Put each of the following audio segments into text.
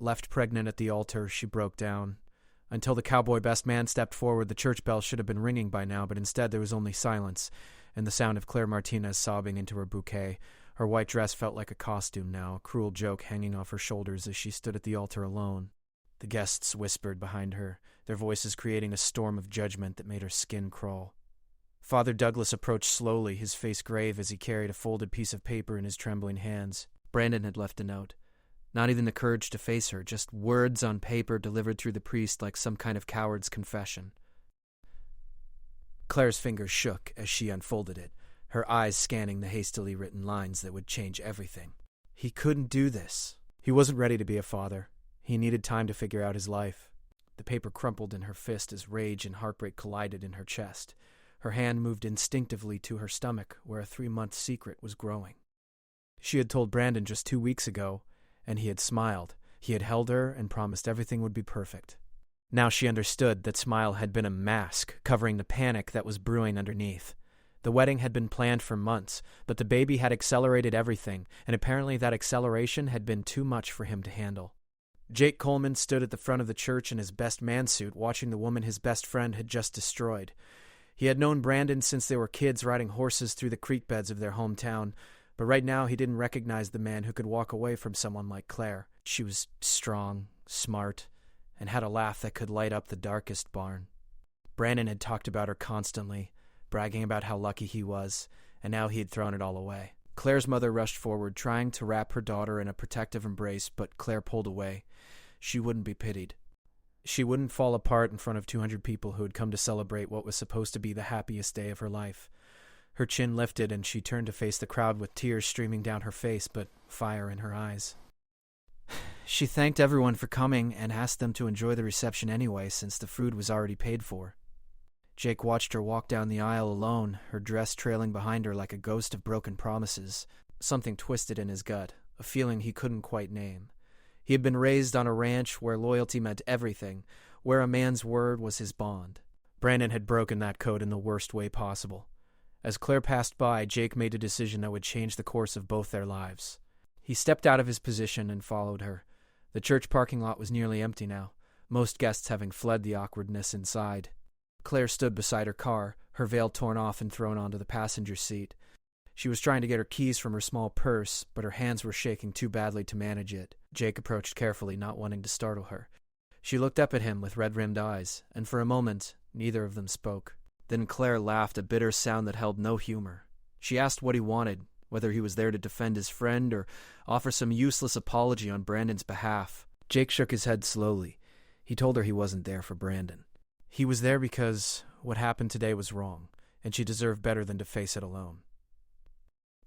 Left pregnant at the altar, she broke down. Until the cowboy best man stepped forward, the church bell should have been ringing by now, but instead there was only silence and the sound of Claire Martinez sobbing into her bouquet. Her white dress felt like a costume now, a cruel joke hanging off her shoulders as she stood at the altar alone. The guests whispered behind her, their voices creating a storm of judgment that made her skin crawl. Father Douglas approached slowly, his face grave as he carried a folded piece of paper in his trembling hands. Brandon had left a note. Not even the courage to face her, just words on paper delivered through the priest like some kind of coward's confession. Claire's fingers shook as she unfolded it, her eyes scanning the hastily written lines that would change everything. He couldn't do this. He wasn't ready to be a father. He needed time to figure out his life. The paper crumpled in her fist as rage and heartbreak collided in her chest. Her hand moved instinctively to her stomach, where a 3-month secret was growing. She had told Brandon just 2 weeks ago, and he had smiled. He had held her and promised everything would be perfect. Now she understood that smile had been a mask covering the panic that was brewing underneath. The wedding had been planned for months, but the baby had accelerated everything, and apparently that acceleration had been too much for him to handle. Jake Coleman stood at the front of the church in his best man suit, watching the woman his best friend had just destroyed. He had known Brandon since they were kids riding horses through the creek beds of their hometown, but right now he didn't recognize the man who could walk away from someone like Claire. She was strong, smart, and had a laugh that could light up the darkest barn. Brandon had talked about her constantly, bragging about how lucky he was, and now he had thrown it all away. Claire's mother rushed forward, trying to wrap her daughter in a protective embrace, but Claire pulled away. She wouldn't be pitied. She wouldn't fall apart in front of 200 people who had come to celebrate what was supposed to be the happiest day of her life. Her chin lifted and she turned to face the crowd with tears streaming down her face, but fire in her eyes. She thanked everyone for coming and asked them to enjoy the reception anyway, since the food was already paid for. Jake watched her walk down the aisle alone, her dress trailing behind her like a ghost of broken promises. Something twisted in his gut, a feeling he couldn't quite name. He had been raised on a ranch where loyalty meant everything, where a man's word was his bond. Brandon had broken that code in the worst way possible. As Claire passed by, Jake made a decision that would change the course of both their lives. He stepped out of his position and followed her. The church parking lot was nearly empty now, most guests having fled the awkwardness inside. Claire stood beside her car, her veil torn off and thrown onto the passenger seat. She was trying to get her keys from her small purse, but her hands were shaking too badly to manage it. Jake approached carefully, not wanting to startle her. She looked up at him with red-rimmed eyes, and for a moment, neither of them spoke. Then Claire laughed, a bitter sound that held no humor. She asked what he wanted, whether he was there to defend his friend or offer some useless apology on Brandon's behalf. Jake shook his head slowly. He told her he wasn't there for Brandon. He was there because what happened today was wrong, and she deserved better than to face it alone.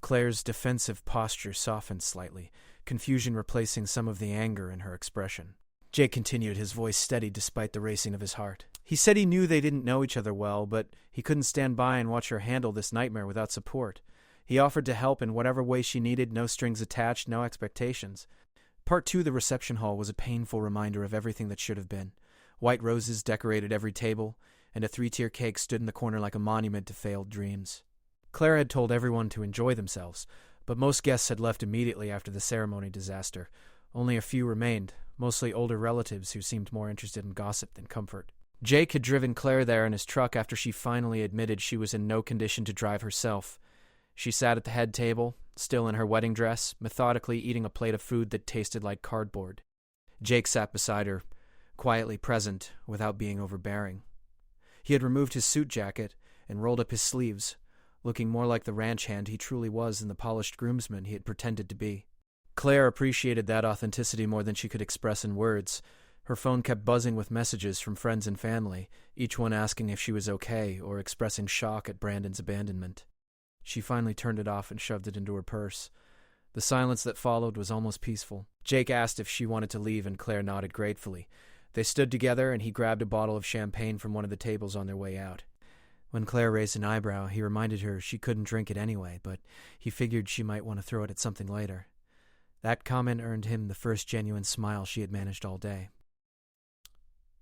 Claire's defensive posture softened slightly, confusion replacing some of the anger in her expression. Jake continued, his voice steady despite the racing of his heart. He said he knew they didn't know each other well, but he couldn't stand by and watch her handle this nightmare without support. He offered to help in whatever way she needed, no strings attached, no expectations. Part 2, the reception hall, was a painful reminder of everything that should have been. White roses decorated every table, and a 3-tier cake stood in the corner like a monument to failed dreams. Claire had told everyone to enjoy themselves, but most guests had left immediately after the ceremony disaster. Only a few remained, mostly older relatives who seemed more interested in gossip than comfort. Jake had driven Claire there in his truck after she finally admitted she was in no condition to drive herself. She sat at the head table, still in her wedding dress, methodically eating a plate of food that tasted like cardboard. Jake sat beside her, quietly present without being overbearing. He had removed his suit jacket and rolled up his sleeves, looking more like the ranch hand he truly was than the polished groomsman he had pretended to be. Claire appreciated that authenticity more than she could express in words. Her phone kept buzzing with messages from friends and family, each one asking if she was okay or expressing shock at Brandon's abandonment. She finally turned it off and shoved it into her purse. The silence that followed was almost peaceful. Jake asked if she wanted to leave, and Claire nodded gratefully. They stood together, and he grabbed a bottle of champagne from one of the tables on their way out. When Claire raised an eyebrow, he reminded her she couldn't drink it anyway, but he figured she might want to throw it at something later. That comment earned him the first genuine smile she had managed all day.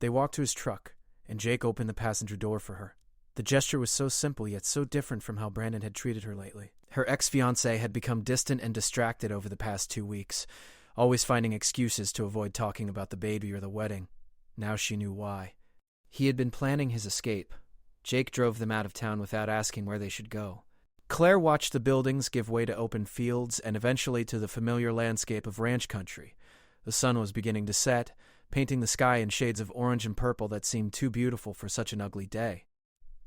They walked to his truck, and Jake opened the passenger door for her. The gesture was so simple, yet so different from how Brandon had treated her lately. Her ex-fiancé had become distant and distracted over the past 2 weeks. always finding excuses to avoid talking about the baby or the wedding. Now she knew why. He had been planning his escape. Jake drove them out of town without asking where they should go. Claire watched the buildings give way to open fields and eventually to the familiar landscape of ranch country. The sun was beginning to set, painting the sky in shades of orange and purple that seemed too beautiful for such an ugly day.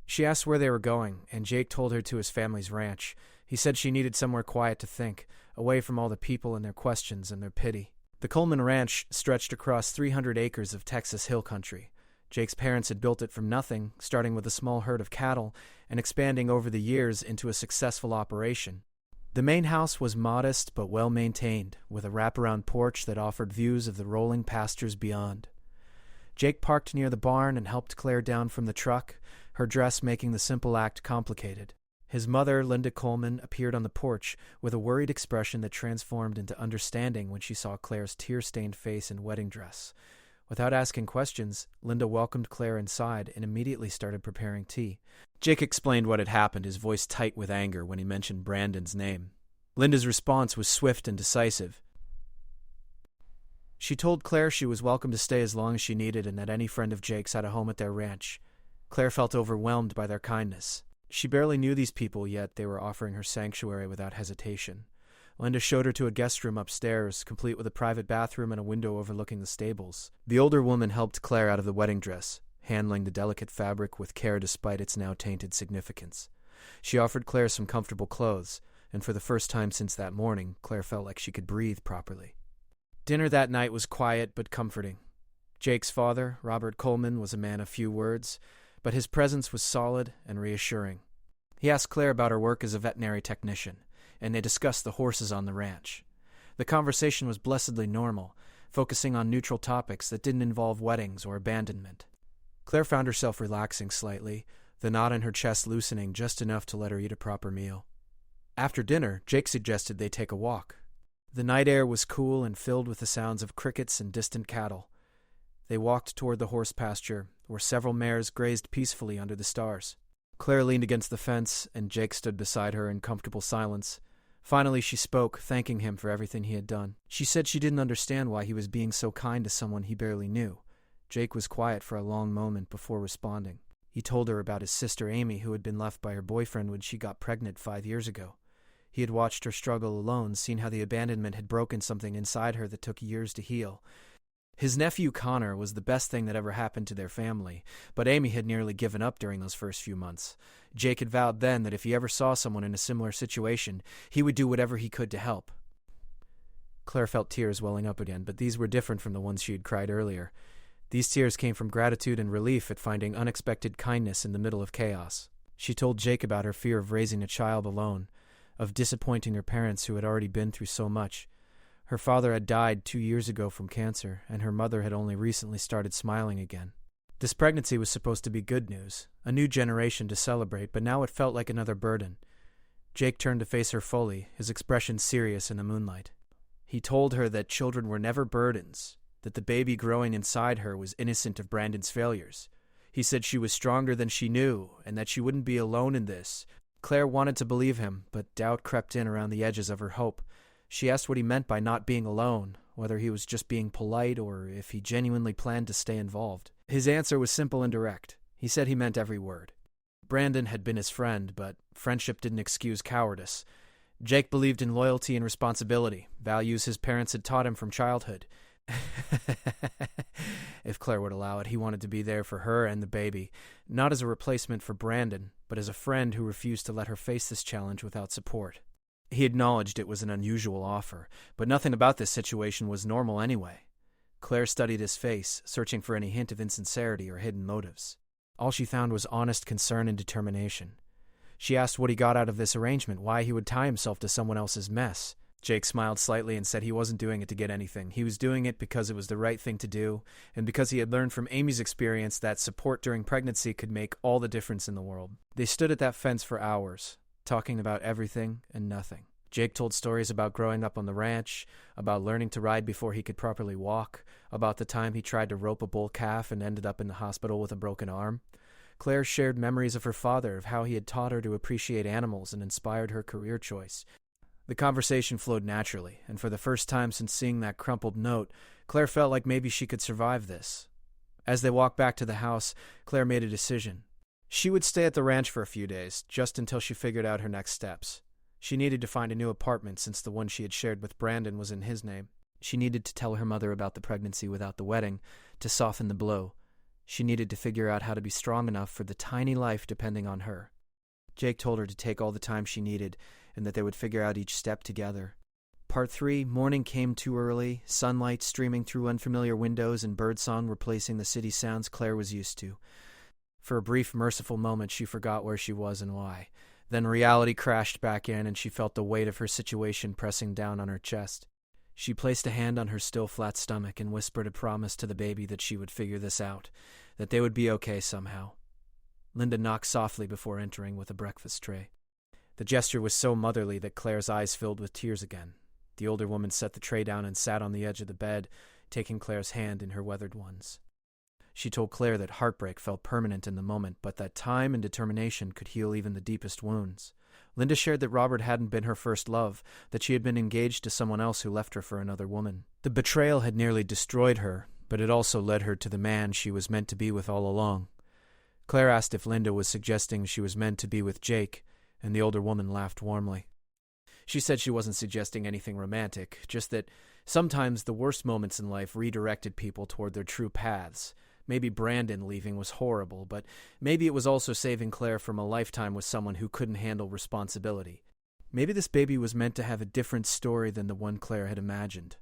She asked where they were going, and Jake told her to his family's ranch. He said she needed somewhere quiet to think, away from all the people and their questions and their pity. The Coleman Ranch stretched across 300 acres of Texas hill country. Jake's parents had built it from nothing, starting with a small herd of cattle and expanding over the years into a successful operation. The main house was modest but well-maintained, with a wraparound porch that offered views of the rolling pastures beyond. Jake parked near the barn and helped Claire down from the truck, her dress making the simple act complicated. His mother, Linda Coleman, appeared on the porch with a worried expression that transformed into understanding when she saw Claire's tear-stained face and wedding dress. Without asking questions, Linda welcomed Claire inside and immediately started preparing tea. Jake explained what had happened, his voice tight with anger when he mentioned Brandon's name. Linda's response was swift and decisive. She told Claire she was welcome to stay as long as she needed and that any friend of Jake's had a home at their ranch. Claire felt overwhelmed by their kindness. She barely knew these people, yet they were offering her sanctuary without hesitation. Linda showed her to a guest room upstairs, complete with a private bathroom and a window overlooking the stables. The older woman helped Claire out of the wedding dress, handling the delicate fabric with care despite its now tainted significance. She offered Claire some comfortable clothes, and for the first time since that morning, Claire felt like she could breathe properly. Dinner that night was quiet but comforting. Jake's father, Robert Coleman, was a man of few words, but his presence was solid and reassuring. He asked Claire about her work as a veterinary technician, and they discussed the horses on the ranch. The conversation was blessedly normal, focusing on neutral topics that didn't involve weddings or abandonment. Claire found herself relaxing slightly, the knot in her chest loosening just enough to let her eat a proper meal. After dinner, Jake suggested they take a walk. The night air was cool and filled with the sounds of crickets and distant cattle. They walked toward the horse pasture, where several mares grazed peacefully under the stars. Claire leaned against the fence, and Jake stood beside her in comfortable silence. Finally, she spoke, thanking him for everything he had done. She said she didn't understand why he was being so kind to someone he barely knew. Jake was quiet for a long moment before responding. He told her about his sister Amy, who had been left by her boyfriend when she got pregnant 5 years ago. He had watched her struggle alone, seen how the abandonment had broken something inside her that took years to heal. His nephew Connor was the best thing that ever happened to their family, but Amy had nearly given up during those first few months. Jake had vowed then that if he ever saw someone in a similar situation, he would do whatever he could to help. Claire felt tears welling up again, but these were different from the ones she had cried earlier. These tears came from gratitude and relief at finding unexpected kindness in the middle of chaos. She told Jake about her fear of raising a child alone, of disappointing her parents who had already been through so much. Her father had died 2 years ago from cancer, and her mother had only recently started smiling again. This pregnancy was supposed to be good news, a new generation to celebrate, but now it felt like another burden. Jake turned to face her fully, his expression serious in the moonlight. He told her that children were never burdens, that the baby growing inside her was innocent of Brandon's failures. He said she was stronger than she knew, and that she wouldn't be alone in this. Claire wanted to believe him, but doubt crept in around the edges of her hope. She asked what he meant by not being alone, whether he was just being polite or if he genuinely planned to stay involved. His answer was simple and direct. He said he meant every word. Brandon had been his friend, but friendship didn't excuse cowardice. Jake believed in loyalty and responsibility, values his parents had taught him from childhood. If Claire would allow it, he wanted to be there for her and the baby, not as a replacement for Brandon, but as a friend who refused to let her face this challenge without support. He acknowledged it was an unusual offer, but nothing about this situation was normal anyway. Claire studied his face, searching for any hint of insincerity or hidden motives. All she found was honest concern and determination. She asked what he got out of this arrangement, why he would tie himself to someone else's mess. Jake smiled slightly and said he wasn't doing it to get anything. He was doing it because it was the right thing to do, and because he had learned from Amy's experience that support during pregnancy could make all the difference in the world. They stood at that fence for hours, talking about everything and nothing. Jake told stories about growing up on the ranch, about learning to ride before he could properly walk, about the time he tried to rope a bull calf and ended up in the hospital with a broken arm. Claire shared memories of her father, of how he had taught her to appreciate animals and inspired her career choice. The conversation flowed naturally, and for the first time since seeing that crumpled note, Claire felt like maybe she could survive this. As they walked back to the house, Claire made a decision. She would stay at the ranch for a few days, just until she figured out her next steps. She needed to find a new apartment since the one she had shared with Brandon was in his name. She needed to tell her mother about the pregnancy without the wedding, to soften the blow. She needed to figure out how to be strong enough for the tiny life depending on her. Jake told her to take all the time she needed, and that they would figure out each step together. Part 3, morning came too early, sunlight streaming through unfamiliar windows and birdsong replacing the city sounds Claire was used to. For a brief, merciful moment, she forgot where she was and why. Then reality crashed back in, and she felt the weight of her situation pressing down on her chest. She placed a hand on her still flat stomach and whispered a promise to the baby that she would figure this out, that they would be okay somehow. Linda knocked softly before entering with a breakfast tray. The gesture was so motherly that Claire's eyes filled with tears again. The older woman set the tray down and sat on the edge of the bed, taking Claire's hand in her weathered ones. She told Claire that heartbreak felt permanent in the moment, but that time and determination could heal even the deepest wounds. Linda shared that Robert hadn't been her first love, that she had been engaged to someone else who left her for another woman. The betrayal had nearly destroyed her, but it also led her to the man she was meant to be with all along. Claire asked if Linda was suggesting she was meant to be with Jake, and the older woman laughed warmly. She said she wasn't suggesting anything romantic, just that sometimes the worst moments in life redirected people toward their true paths. Maybe Brandon leaving was horrible, but maybe it was also saving Claire from a lifetime with someone who couldn't handle responsibility. Maybe this baby was meant to have a different story than the one Claire had imagined.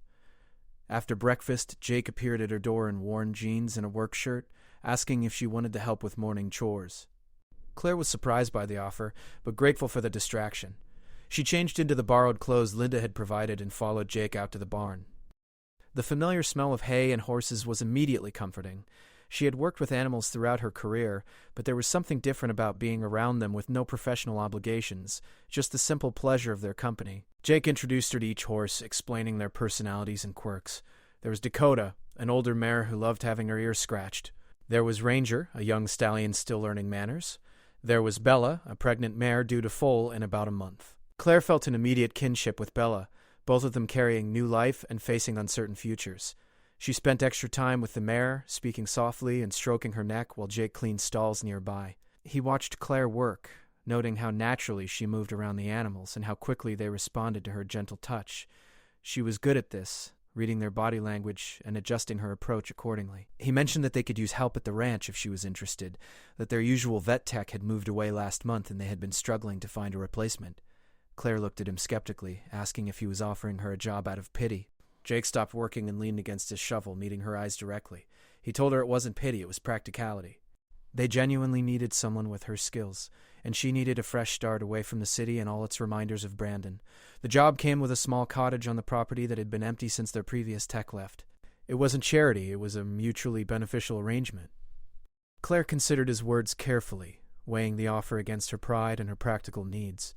After breakfast, Jake appeared at her door in worn jeans and a work shirt, asking if she wanted to help with morning chores. Claire was surprised by the offer, but grateful for the distraction. She changed into the borrowed clothes Linda had provided and followed Jake out to the barn. The familiar smell of hay and horses was immediately comforting. She had worked with animals throughout her career, but there was something different about being around them with no professional obligations, just the simple pleasure of their company. Jake introduced her to each horse, explaining their personalities and quirks. There was Dakota, an older mare who loved having her ears scratched. There was Ranger, a young stallion still learning manners. There was Bella, a pregnant mare due to foal in about a month. Claire felt an immediate kinship with Bella, both of them carrying new life and facing uncertain futures. She spent extra time with the mare, speaking softly and stroking her neck while Jake cleaned stalls nearby. He watched Claire work, noting how naturally she moved around the animals and how quickly they responded to her gentle touch. She was good at this, reading their body language and adjusting her approach accordingly. He mentioned that they could use help at the ranch if she was interested, that their usual vet tech had moved away last month and they had been struggling to find a replacement. Claire looked at him skeptically, asking if he was offering her a job out of pity. Jake stopped working and leaned against his shovel, meeting her eyes directly. He told her it wasn't pity, it was practicality. They genuinely needed someone with her skills, and she needed a fresh start away from the city and all its reminders of Brandon. The job came with a small cottage on the property that had been empty since their previous tech left. It wasn't charity, it was a mutually beneficial arrangement. Claire considered his words carefully, weighing the offer against her pride and her practical needs.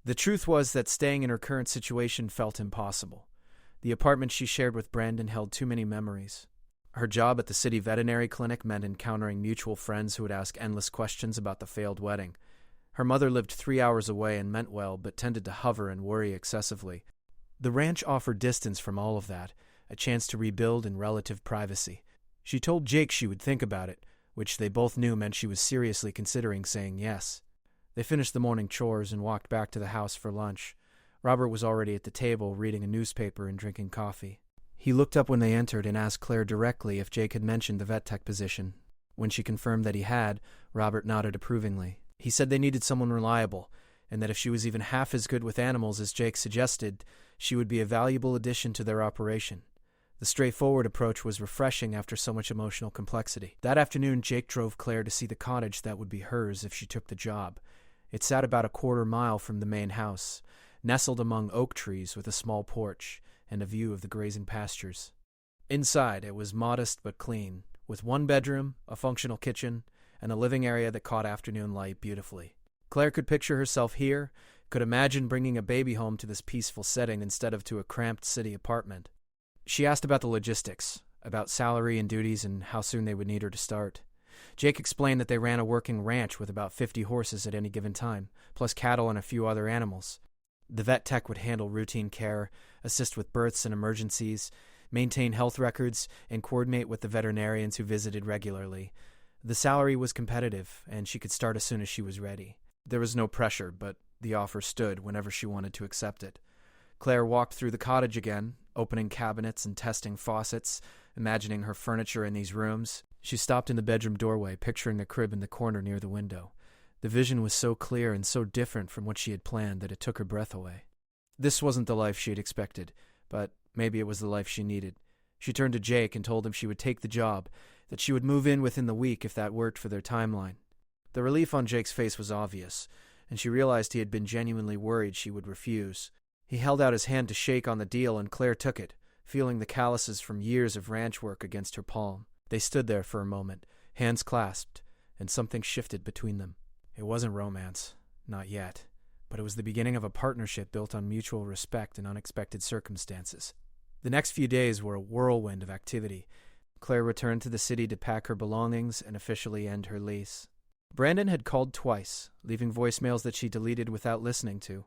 The truth was that staying in her current situation felt impossible. The apartment she shared with Brandon held too many memories. Her job at the city veterinary clinic meant encountering mutual friends who would ask endless questions about the failed wedding. Her mother lived 3 hours away and meant well, but tended to hover and worry excessively. The ranch offered distance from all of that, a chance to rebuild in relative privacy. She told Jake she would think about it, which they both knew meant she was seriously considering saying yes. They finished the morning chores and walked back to the house for lunch. Robert was already at the table, reading a newspaper and drinking coffee. He looked up when they entered and asked Claire directly if Jake had mentioned the vet tech position. When she confirmed that he had, Robert nodded approvingly. He said they needed someone reliable, and that if she was even half as good with animals as Jake suggested, she would be a valuable addition to their operation. The straightforward approach was refreshing after so much emotional complexity. That afternoon, Jake drove Claire to see the cottage that would be hers if she took the job. It sat about a quarter-mile from the main house, nestled among oak trees with a small porch and a view of the grazing pastures. Inside, it was modest but clean, with one bedroom, a functional kitchen, and a living area that caught afternoon light beautifully. Claire could picture herself here, could imagine bringing a baby home to this peaceful setting instead of to a cramped city apartment. She asked about the logistics, about salary and duties and how soon they would need her to start. Jake explained that they ran a working ranch with about 50 horses at any given time, plus cattle and a few other animals. The vet tech would handle routine care, assist with births and emergencies, maintain health records, and coordinate with the veterinarians who visited regularly. The salary was competitive, and she could start as soon as she was ready. There was no pressure, but the offer stood whenever she wanted to accept it. Claire walked through the cottage again, opening cabinets and testing faucets, imagining her furniture in these rooms. She stopped in the bedroom doorway, picturing the crib in the corner near the window. The vision was so clear and so different from what she had planned that it took her breath away. This wasn't the life she had expected, but maybe it was the life she needed. She turned to Jake and told him she would take the job, that she would move in within the week if that worked for their timeline. The relief on Jake's face was obvious, and she realized he had been genuinely worried she would refuse. He held out his hand to shake on the deal, and Claire took it, feeling the calluses from years of ranch work against her palm. They stood there for a moment, hands clasped, and something shifted between them. It wasn't romance, not yet, but it was the beginning of a partnership built on mutual respect and unexpected circumstances. The next few days were a whirlwind of activity. Claire returned to the city to pack her belongings and officially end her lease. Brandon had called twice, leaving voicemails that she deleted without listening to.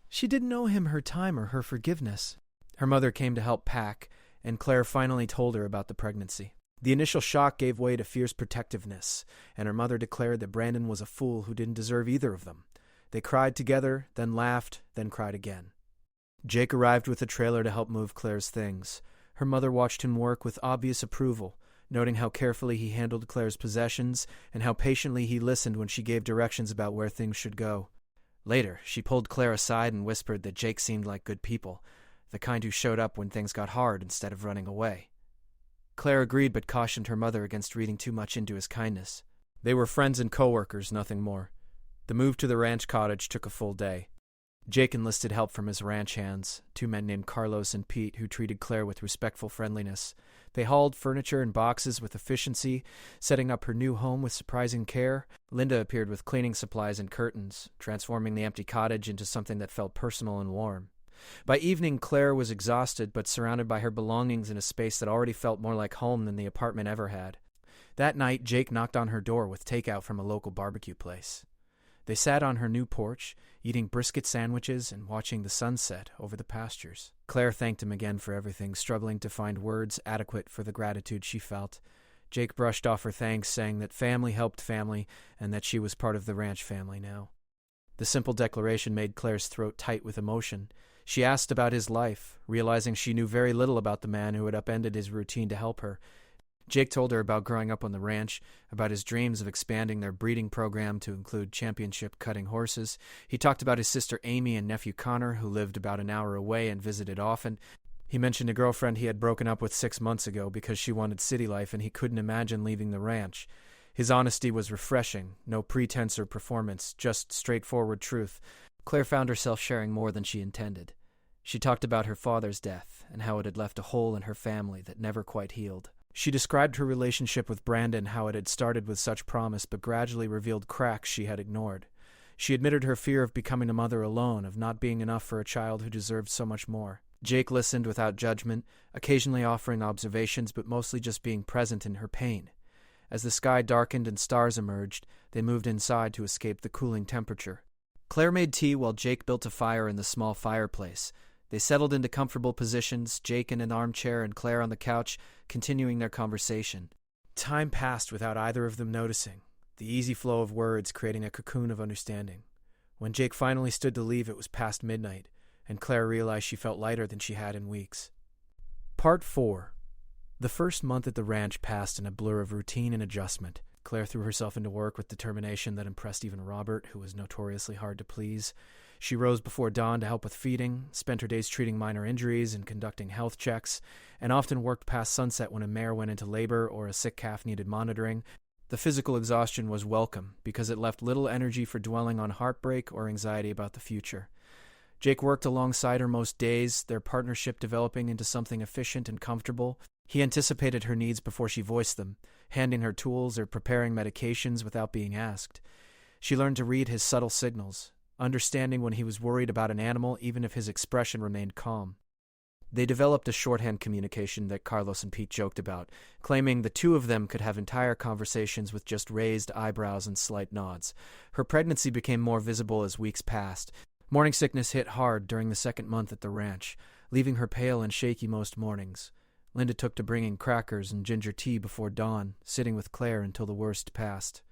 She didn't owe him her time or her forgiveness. Her mother came to help pack, and Claire finally told her about the pregnancy. The initial shock gave way to fierce protectiveness, and her mother declared that Brandon was a fool who didn't deserve either of them. They cried together, then laughed, then cried again. Jake arrived with a trailer to help move Claire's things. Her mother watched him work with obvious approval, noting how carefully he handled Claire's possessions and how patiently he listened when she gave directions about where things should go. Later, she pulled Claire aside and whispered that Jake seemed like good people, the kind who showed up when things got hard instead of running away. Claire agreed but cautioned her mother against reading too much into his kindness. They were friends and co-workers, nothing more. The move to the ranch cottage took a full day. Jake enlisted help from his ranch hands, 2 men named Carlos and Pete, who treated Claire with respectful friendliness. They hauled furniture and boxes with efficiency, setting up her new home with surprising care. Linda appeared with cleaning supplies and curtains, transforming the empty cottage into something that felt personal and warm. By evening, Claire was exhausted but surrounded by her belongings in a space that already felt more like home than the apartment ever had. That night, Jake knocked on her door with takeout from a local barbecue place. They sat on her new porch, eating brisket sandwiches and watching the sunset over the pastures. Claire thanked him again for everything, struggling to find words adequate for the gratitude she felt. Jake brushed off her thanks, saying that family helped family and that she was part of the ranch family now. The simple declaration made Claire's throat tight with emotion. She asked about his life, realizing she knew very little about the man who had upended his routine to help her. Jake told her about growing up on the ranch, about his dreams of expanding their breeding program to include championship-cutting horses. He talked about his sister Amy and nephew Connor, who lived about an hour away and visited often. He mentioned a girlfriend he had broken up with 6 months ago because she wanted city life and he couldn't imagine leaving the ranch. His honesty was refreshing, no pretense or performance, just straightforward truth. Claire found herself sharing more than she intended. She talked about her father's death and how it had left a hole in her family that never quite healed. She described her relationship with Brandon, how it had started with such promise but gradually revealed cracks she had ignored. She admitted her fear of becoming a mother alone, of not being enough for a child who deserved so much more. Jake listened without judgment, occasionally offering observations but mostly just being present in her pain. As the sky darkened and stars emerged, they moved inside to escape the cooling temperature. Claire made tea while Jake built a fire in the small fireplace. They settled into comfortable positions, Jake in an armchair and Claire on the couch, continuing their conversation. Time passed without either of them noticing, the easy flow of words creating a cocoon of understanding. When Jake finally stood to leave, it was past midnight, and Claire realized she felt lighter than she had in weeks. Part 4. The first month at the ranch passed in a blur of routine and adjustment. Claire threw herself into work with determination that impressed even Robert, who was notoriously hard to please. She rose before dawn to help with feeding, spent her days treating minor injuries and conducting health checks, and often worked past sunset when a mare went into labor or a sick calf needed monitoring. The physical exhaustion was welcome because it left little energy for dwelling on heartbreak or anxiety about the future. Jake worked alongside her most days, their partnership developing into something efficient and comfortable. He anticipated her needs before she voiced them, handing her tools or preparing medications without being asked. She learned to read his subtle signals, understanding when he was worried about an animal even if his expression remained calm. They developed a shorthand communication that Carlos and Pete joked about, claiming the two of them could have entire conversations with just raised eyebrows and slight nods. Her pregnancy became more visible as weeks passed. Morning sickness hit hard during the second month at the ranch, leaving her pale and shaky most mornings. Linda took to bringing crackers and ginger tea before dawn, sitting with Claire until the worst passed.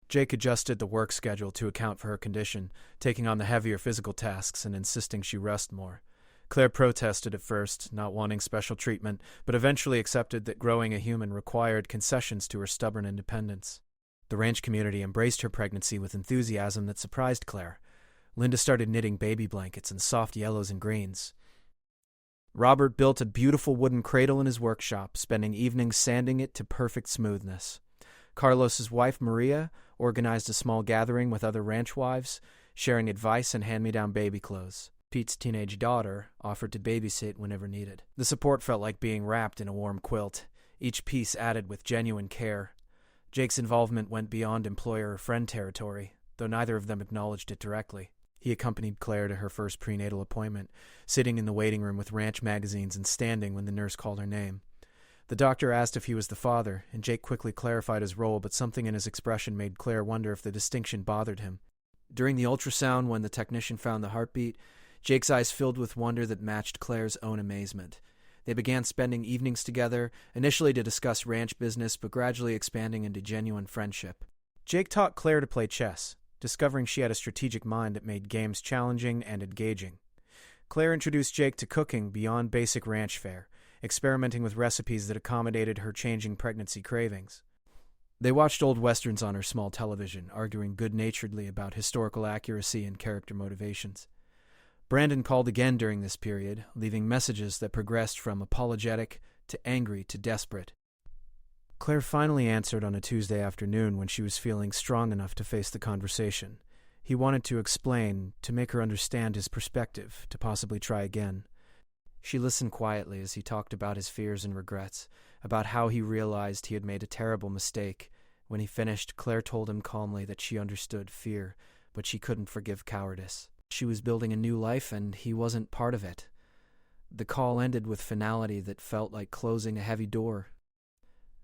Jake adjusted the work schedule to account for her condition, taking on the heavier physical tasks and insisting she rest more. Claire protested at first, not wanting special treatment, but eventually accepted that growing a human required concessions to her stubborn independence. The ranch community embraced her pregnancy with enthusiasm that surprised Claire. Linda started knitting baby blankets in soft yellows and greens. Robert built a beautiful wooden cradle in his workshop, spending evenings sanding it to perfect smoothness. Carlos's wife, Maria, organized a small gathering with other ranch wives, sharing advice and hand-me-down baby clothes. Pete's teenage daughter offered to babysit whenever needed. The support felt like being wrapped in a warm quilt, each piece added with genuine care. Jake's involvement went beyond employer or friend territory, though neither of them acknowledged it directly. He accompanied Claire to her first prenatal appointment, sitting in the waiting room with ranch magazines and standing when the nurse called her name. The doctor asked if he was the father, and Jake quickly clarified his role, but something in his expression made Claire wonder if the distinction bothered him. During the ultrasound, when the technician found the heartbeat, Jake's eyes filled with wonder that matched Claire's own amazement. They began spending evenings together, initially to discuss ranch business, but gradually expanding into genuine friendship. Jake taught Claire to play chess, discovering she had a strategic mind that made games challenging and engaging. Claire introduced Jake to cooking beyond basic ranch fare, experimenting with recipes that accommodated her changing pregnancy cravings. They watched old westerns on her small television, arguing good-naturedly about historical accuracy and character motivations. Brandon called again during this period, leaving messages that progressed from apologetic to angry to desperate. Claire finally answered on a Tuesday afternoon when she was feeling strong enough to face the conversation. He wanted to explain, to make her understand his perspective, to possibly try again. She listened quietly as he talked about his fears and regrets, about how he realized he had made a terrible mistake. When he finished, Claire told him calmly that she understood fear, but she couldn't forgive cowardice. She was building a new life, and he wasn't part of it. The call ended with finality that felt like closing a heavy door.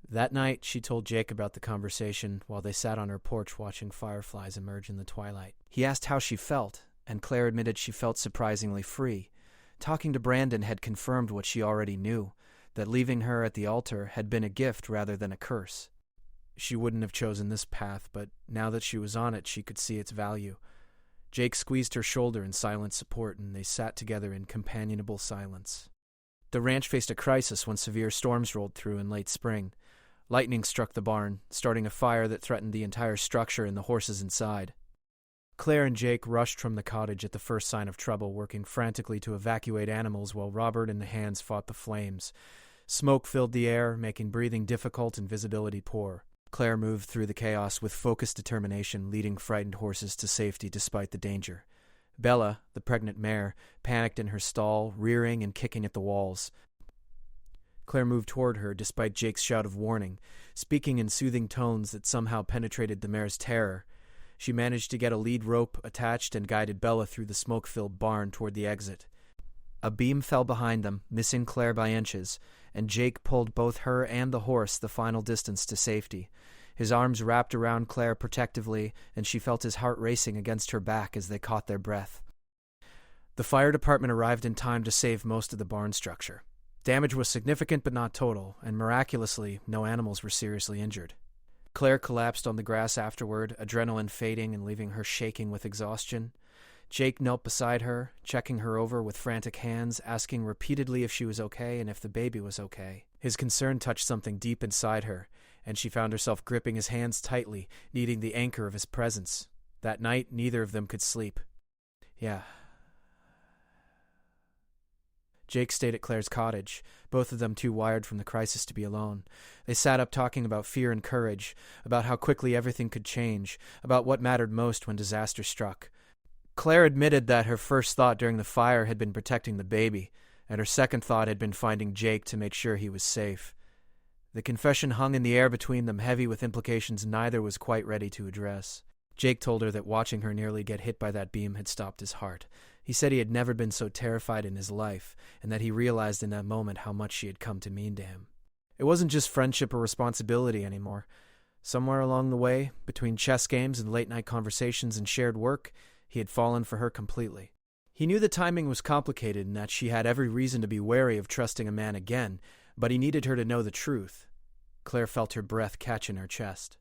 That night, she told Jake about the conversation while they sat on her porch watching fireflies emerge in the twilight. He asked how she felt, and Claire admitted she felt surprisingly free. Talking to Brandon had confirmed what she already knew, that leaving her at the altar had been a gift rather than a curse. She wouldn't have chosen this path, but now that she was on it, she could see its value. Jake squeezed her shoulder in silent support, and they sat together in companionable silence. The ranch faced a crisis when severe storms rolled through in late spring. Lightning struck the barn, starting a fire that threatened the entire structure and the horses inside. Claire and Jake rushed from the cottage at the first sign of trouble, working frantically to evacuate animals while Robert and the hands fought the flames. Smoke filled the air, making breathing difficult and visibility poor. Claire moved through the chaos with focused determination, leading frightened horses to safety despite the danger. Bella, the pregnant mare, panicked in her stall, rearing and kicking at the walls. Claire moved toward her despite Jake's shout of warning, speaking in soothing tones that somehow penetrated the mare's terror. She managed to get a lead rope attached and guided Bella through the smoke-filled barn toward the exit. A beam fell behind them, missing Claire by inches, and Jake pulled both her and the horse the final distance to safety. His arms wrapped around Claire protectively, and she felt his heart racing against her back as they caught their breath. The fire department arrived in time to save most of the barn structure. Damage was significant but not total, and miraculously, no animals were seriously injured. Claire collapsed on the grass afterward, adrenaline fading and leaving her shaking with exhaustion. Jake knelt beside her, checking her over with frantic hands, asking repeatedly if she was okay and if the baby was okay. His concern touched something deep inside her, and she found herself gripping his hands tightly, needing the anchor of his presence. That night, neither of them could sleep. Yeah. Jake stayed at Claire's cottage, both of them too wired from the crisis to be alone. They sat up talking about fear and courage, about how quickly everything could change, about what mattered most when disaster struck. Claire admitted that her first thought during the fire had been protecting the baby, and her second thought had been finding Jake to make sure he was safe. The confession hung in the air between them, heavy with implications neither was quite ready to address. Jake told her that watching her nearly get hit by that beam had stopped his heart. He said he had never been so terrified in his life, and that he realized in that moment how much she had come to mean to him. It wasn't just friendship or responsibility anymore. Somewhere along the way, between chess games and late-night conversations and shared work, he had fallen for her completely. He knew the timing was complicated and that she had every reason to be wary of trusting a man again, but he needed her to know the truth. Claire felt her breath catch in her chest.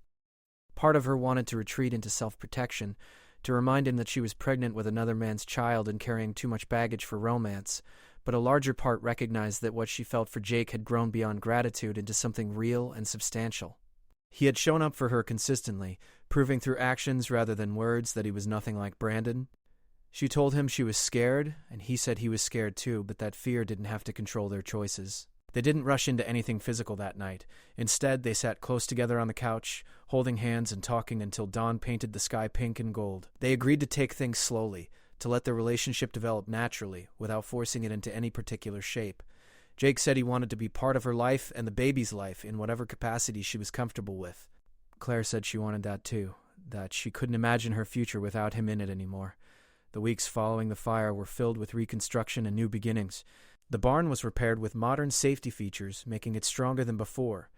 Part of her wanted to retreat into self-protection, to remind him that she was pregnant with another man's child and carrying too much baggage for romance, but a larger part recognized that what she felt for Jake had grown beyond gratitude into something real and substantial. He had shown up for her consistently, proving through actions rather than words that he was nothing like Brandon. She told him she was scared, and he said he was scared too, but that fear didn't have to control their choices. They didn't rush into anything physical that night. Instead, they sat close together on the couch, holding hands and talking until dawn painted the sky pink and gold. They agreed to take things slowly, to let their relationship develop naturally, without forcing it into any particular shape. Jake said he wanted to be part of her life and the baby's life in whatever capacity she was comfortable with. Claire said she wanted that too, that she couldn't imagine her future without him in it anymore. The weeks following the fire were filled with reconstruction and new beginnings. The barn was repaired with modern safety features, making it stronger than before.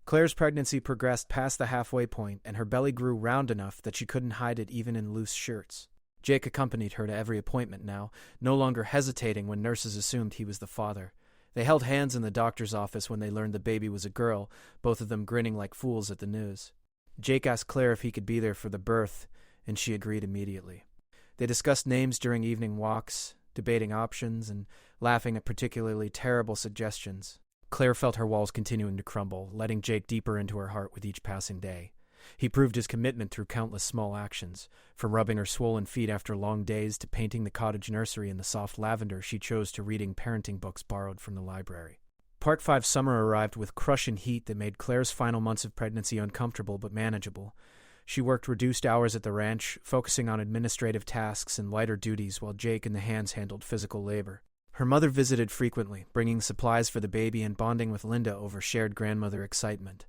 Claire's pregnancy progressed past the halfway point, and her belly grew round enough that she couldn't hide it even in loose shirts. Jake accompanied her to every appointment now, no longer hesitating when nurses assumed he was the father. They held hands in the doctor's office when they learned the baby was a girl, both of them grinning like fools at the news. Jake asked Claire if he could be there for the birth, and she agreed immediately. They discussed names during evening walks, debating options, and laughing at particularly terrible suggestions. Claire felt her walls continuing to crumble, letting Jake deeper into her heart with each passing day. He proved his commitment through countless small actions, from rubbing her swollen feet after long days to painting the cottage nursery in the soft lavender she chose to reading parenting books borrowed from the library. Part 5 summer arrived with crushing heat that made Claire's final months of pregnancy uncomfortable but manageable. She worked reduced hours at the ranch, focusing on administrative tasks and lighter duties while Jake and the hands handled physical labor. Her mother visited frequently, bringing supplies for the baby and bonding with Linda over shared grandmother excitement.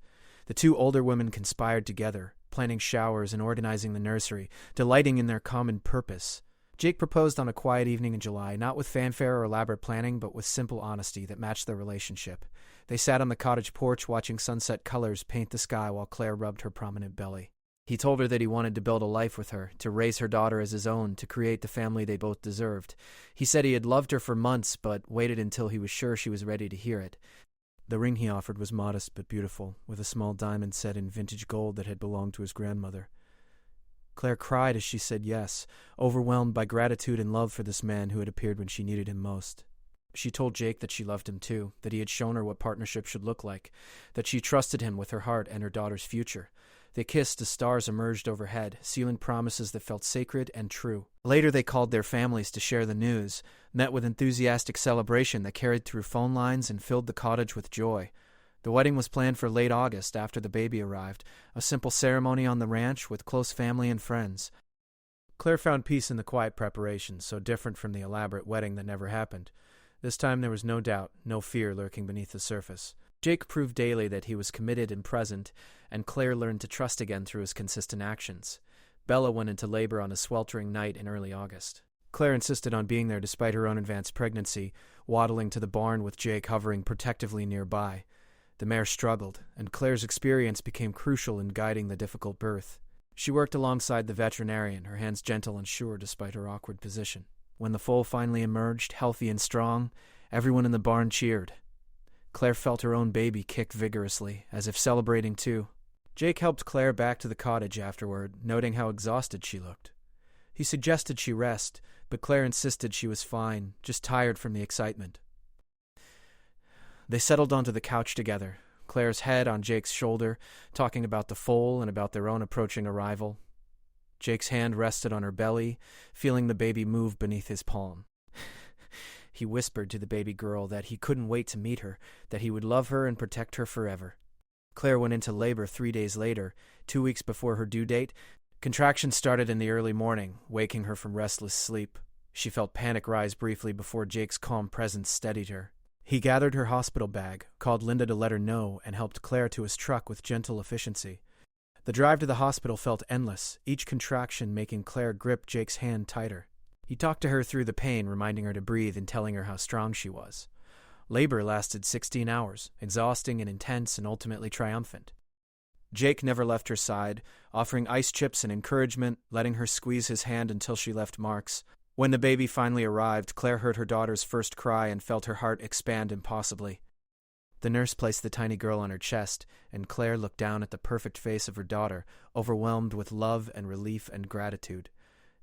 The two older women conspired together, planning showers and organizing the nursery, delighting in their common purpose. Jake proposed on a quiet evening in July, not with fanfare or elaborate planning, but with simple honesty that matched their relationship. They sat on the cottage porch watching sunset colors paint the sky while Claire rubbed her prominent belly. He told her that he wanted to build a life with her, to raise her daughter as his own, to create the family they both deserved. He said he had loved her for months, but waited until he was sure she was ready to hear it. The ring he offered was modest but beautiful, with a small diamond set in vintage gold that had belonged to his grandmother. Claire cried as she said yes, overwhelmed by gratitude and love for this man who had appeared when she needed him most. She told Jake that she loved him too, that he had shown her what partnership should look like, that she trusted him with her heart and her daughter's future. They kissed as stars emerged overhead, sealing promises that felt sacred and true. Later they called their families to share the news, met with enthusiastic celebration that carried through phone lines and filled the cottage with joy. The wedding was planned for late August after the baby arrived, a simple ceremony on the ranch with close family and friends. Claire found peace in the quiet preparations, so different from the elaborate wedding that never happened. This time there was no doubt, no fear lurking beneath the surface. Jake proved daily that he was committed and present, and Claire learned to trust again through his consistent actions. Bella went into labor on a sweltering night in early August. Claire insisted on being there despite her own advanced pregnancy, waddling to the barn with Jake hovering protectively nearby. The mare struggled, and Claire's experience became crucial in guiding the difficult birth. She worked alongside the veterinarian, her hands gentle and sure despite her awkward position. When the foal finally emerged, healthy and strong, everyone in the barn cheered. Claire felt her own baby kick vigorously, as if celebrating too. Jake helped Claire back to the cottage afterward, noting how exhausted she looked. He suggested she rest, but Claire insisted she was fine, just tired from the excitement. They settled onto the couch together, Claire's head on Jake's shoulder, talking about the foal and about their own approaching arrival. Jake's hand rested on her belly, feeling the baby move beneath his palm. He whispered to the baby girl that he couldn't wait to meet her, that he would love her and protect her forever. Claire went into labor 3 days later, 2 weeks before her due date. Contractions started in the early morning, waking her from restless sleep. She felt panic rise briefly before Jake's calm presence steadied her. He gathered her hospital bag, called Linda to let her know, and helped Claire to his truck with gentle efficiency. The drive to the hospital felt endless, each contraction making Claire grip Jake's hand tighter. He talked to her through the pain, reminding her to breathe and telling her how strong she was. Labor lasted 16 hours, exhausting and intense and ultimately triumphant. Jake never left her side, offering ice chips and encouragement, letting her squeeze his hand until she left marks. When the baby finally arrived, Claire heard her daughter's first cry and felt her heart expand impossibly. The nurse placed the tiny girl on her chest, and Claire looked down at the perfect face of her daughter, overwhelmed with love and relief and gratitude.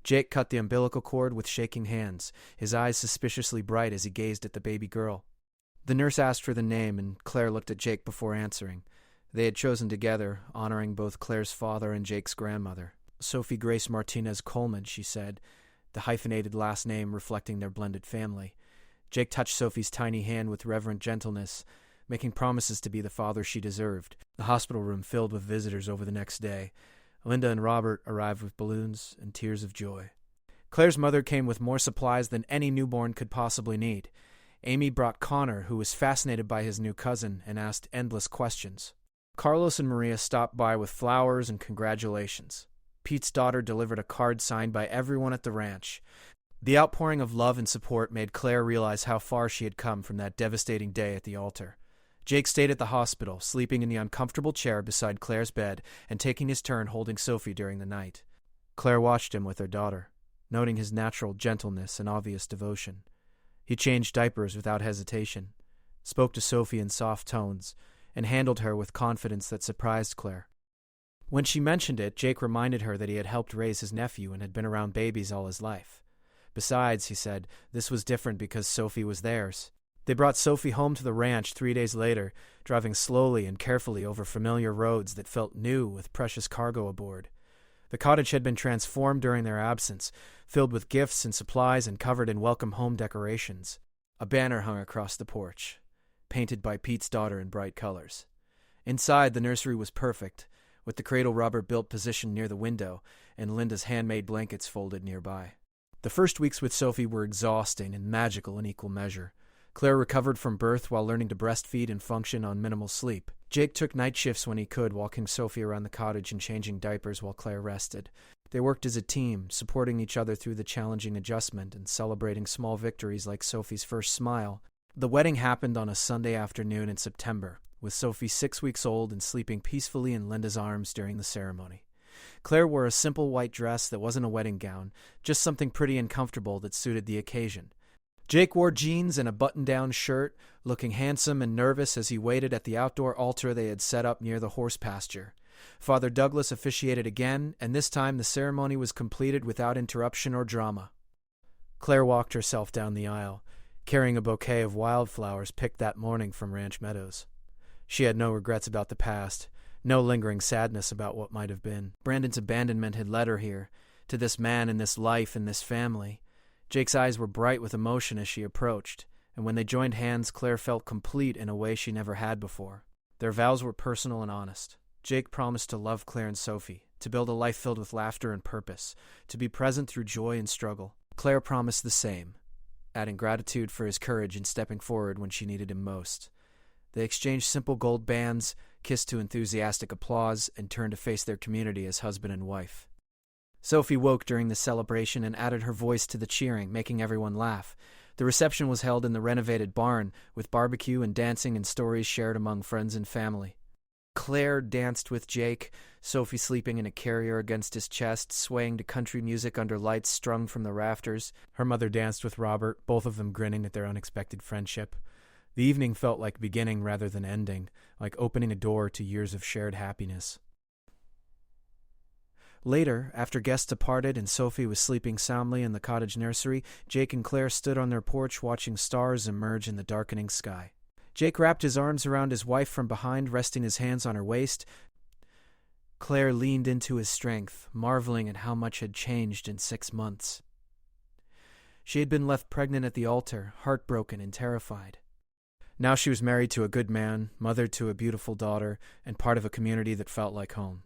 Jake cut the umbilical cord with shaking hands, his eyes suspiciously bright as he gazed at the baby girl. The nurse asked for the name, and Claire looked at Jake before answering. They had chosen together, honoring both Claire's father and Jake's grandmother. Sophie Grace Martinez Coleman, she said, the hyphenated last name reflecting their blended family. Jake touched Sophie's tiny hand with reverent gentleness, making promises to be the father she deserved. The hospital room filled with visitors over the next day. Linda and Robert arrived with balloons and tears of joy. Claire's mother came with more supplies than any newborn could possibly need. Amy brought Connor, who was fascinated by his new cousin and asked endless questions. Carlos and Maria stopped by with flowers and congratulations. Pete's daughter delivered a card signed by everyone at the ranch. The outpouring of love and support made Claire realize how far she had come from that devastating day at the altar. Jake stayed at the hospital, sleeping in the uncomfortable chair beside Claire's bed and taking his turn holding Sophie during the night. Claire watched him with her daughter, noting his natural gentleness and obvious devotion. He changed diapers without hesitation, spoke to Sophie in soft tones, and handled her with confidence that surprised Claire. When she mentioned it, Jake reminded her that he had helped raise his nephew and had been around babies all his life. Besides, he said, this was different because Sophie was theirs. They brought Sophie home to the ranch 3 days later, driving slowly and carefully over familiar roads that felt new with precious cargo aboard. The cottage had been transformed during their absence, filled with gifts and supplies and covered in welcome home decorations. A banner hung across the porch, painted by Pete's daughter in bright colors. Inside, the nursery was perfect, with the cradle Robert built positioned near the window and Linda's handmade blankets folded nearby. The first weeks with Sophie were exhausting and magical in equal measure. Claire recovered from birth while learning to breastfeed and function on minimal sleep. Jake took night shifts when he could, walking Sophie around the cottage and changing diapers while Claire rested. They worked as a team, supporting each other through the challenging adjustment and celebrating small victories like Sophie's first smile. The wedding happened on a Sunday afternoon in September, with Sophie 6 weeks old and sleeping peacefully in Linda's arms during the ceremony. Claire wore a simple white dress that wasn't a wedding gown, just something pretty and comfortable that suited the occasion. Jake wore jeans and a button-down shirt, looking handsome and nervous as he waited at the outdoor altar they had set up near the horse pasture. Father Douglas officiated again, and this time the ceremony was completed without interruption or drama. Claire walked herself down the aisle, carrying a bouquet of wildflowers picked that morning from ranch meadows. She had no regrets about the past, no lingering sadness about what might have been. Brandon's abandonment had led her here, to this man and this life and this family. Jake's eyes were bright with emotion as she approached, and when they joined hands, Claire felt complete in a way she never had before. Their vows were personal and honest. Jake promised to love Claire and Sophie, to build a life filled with laughter and purpose, to be present through joy and struggle. Claire promised the same, adding gratitude for his courage in stepping forward when she needed him most. They exchanged simple gold bands, kissed to enthusiastic applause, and turned to face their community as husband and wife. Sophie woke during the celebration and added her voice to the cheering, making everyone laugh. The reception was held in the renovated barn, with barbecue and dancing and stories shared among friends and family. Claire danced with Jake, Sophie sleeping in a carrier against his chest, swaying to country music under lights strung from the rafters. Her mother danced with Robert, both of them grinning at their unexpected friendship. The evening felt like beginning rather than ending, like opening a door to years of shared happiness. Later, after guests departed and Sophie was sleeping soundly in the cottage nursery, Jake and Claire stood on their porch watching stars emerge in the darkening sky. Jake wrapped his arms around his wife from behind, resting his hands on her waist. Claire leaned into his strength, marveling at how much had changed in 6 months. She had been left pregnant at the altar, heartbroken and terrified. Now she was married to a good man, mother to a beautiful daughter, and part of a community that felt like home.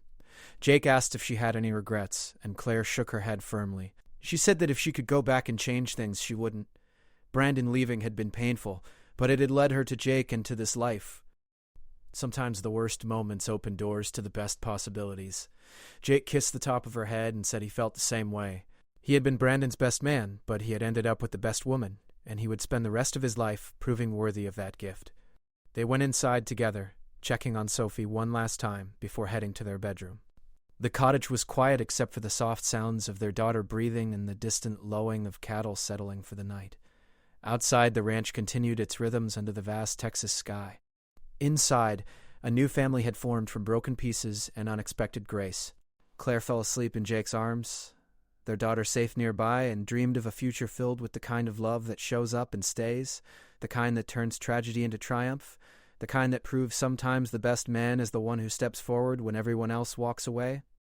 Jake asked if she had any regrets, and Claire shook her head firmly. She said that if she could go back and change things, she wouldn't. Brandon leaving had been painful, but it had led her to Jake and to this life. Sometimes the worst moments open doors to the best possibilities. Jake kissed the top of her head and said he felt the same way. He had been Brandon's best man, but he had ended up with the best woman, and he would spend the rest of his life proving worthy of that gift. They went inside together, checking on Sophie one last time before heading to their bedroom. The cottage was quiet except for the soft sounds of their daughter breathing and the distant lowing of cattle settling for the night. Outside, the ranch continued its rhythms under the vast Texas sky. Inside, a new family had formed from broken pieces and unexpected grace. Claire fell asleep in Jake's arms, their daughter safe nearby, and dreamed of a future filled with the kind of love that shows up and stays, the kind that turns tragedy into triumph, the kind that proves sometimes the best man is the one who steps forward when everyone else walks away.